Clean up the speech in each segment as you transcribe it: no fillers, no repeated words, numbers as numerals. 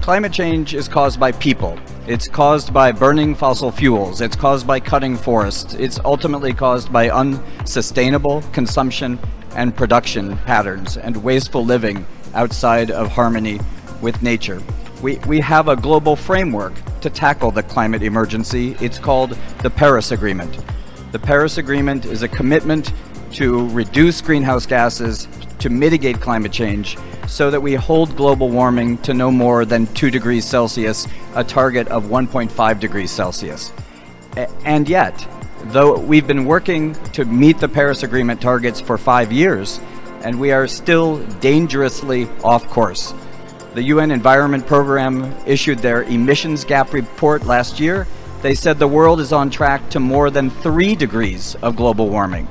Climate change is caused by people. It's caused by burning fossil fuels. It's caused by cutting forests. It's ultimately caused by unsustainable consumption and production patterns and wasteful living outside of harmony with nature. We have a global framework to tackle the climate emergency. It's called the Paris Agreement. The Paris Agreement is a commitment to reduce greenhouse gases, to mitigate climate change, so that we hold global warming to no more than 2 degrees Celsius, a target of 1.5 degrees Celsius. And yet, though we've been working to meet the Paris Agreement targets for 5 years, and we are still dangerously off course. The UN Environment Program issued their emissions gap report last year. They said the world is on track to more than 3 degrees of global warming.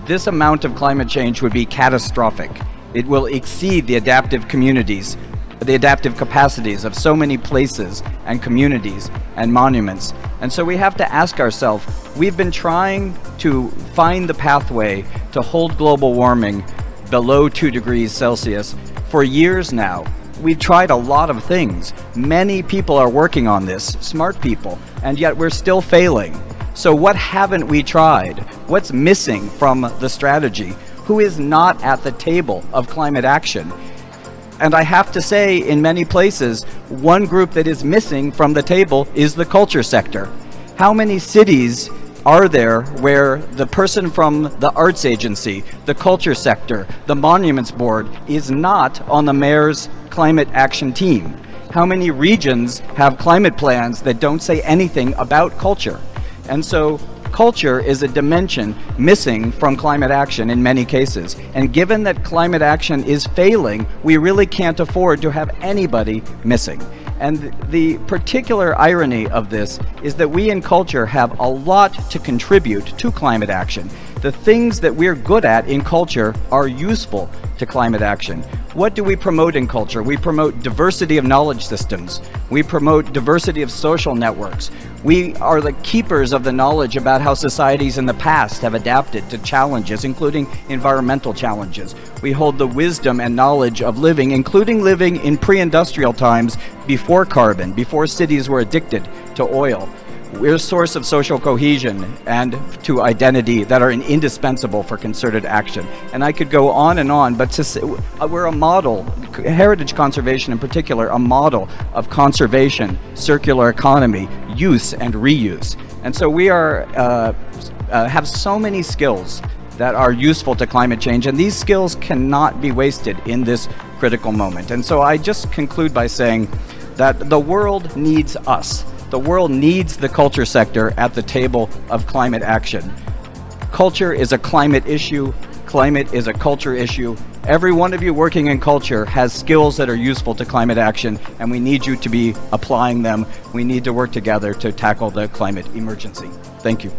This amount of climate change would be catastrophic. It will exceed the adaptive communities, the adaptive capacities of so many places and communities and monuments. And so we have to ask ourselves, we've been trying to find the pathway to hold global warming below 2 degrees Celsius for years now. We've tried a lot of things. Many people are working on this, smart people, and yet we're still failing. So what haven't we tried? What's missing from the strategy? Who is not at the table of climate action? And I have to say, in many places, one group that is missing from the table is the culture sector. How many cities are there where the person from the arts agency, the culture sector, the monuments board is not on the mayor's climate action team? How many regions have climate plans that don't say anything about culture? And so culture is a dimension missing from climate action in many cases. And given that climate action is failing, we really can't afford to have anybody missing. And the particular irony of this is that we in culture have a lot to contribute to climate action. The things that we're good at in culture are useful to climate action. What do we promote in culture? We promote diversity of knowledge systems. We promote diversity of social networks. We are the keepers of the knowledge about how societies in the past have adapted to challenges, including environmental challenges. We hold the wisdom and knowledge of living, including living in pre-industrial times before carbon, before cities were addicted to oil. We're a source of social cohesion and to identity that are indispensable for concerted action. And I could go on, but to say, we're a model, heritage conservation in particular, a model of conservation, circular economy, use and reuse. And so we are have so many skills that are useful to climate change, and these skills cannot be wasted in this critical moment. And so I just conclude by saying that the world needs us. The world needs the culture sector at the table of climate action. Culture is a climate issue. Climate is a culture issue. Every one of you working in culture has skills that are useful to climate action, and we need you to be applying them. We need to work together to tackle the climate emergency. Thank you.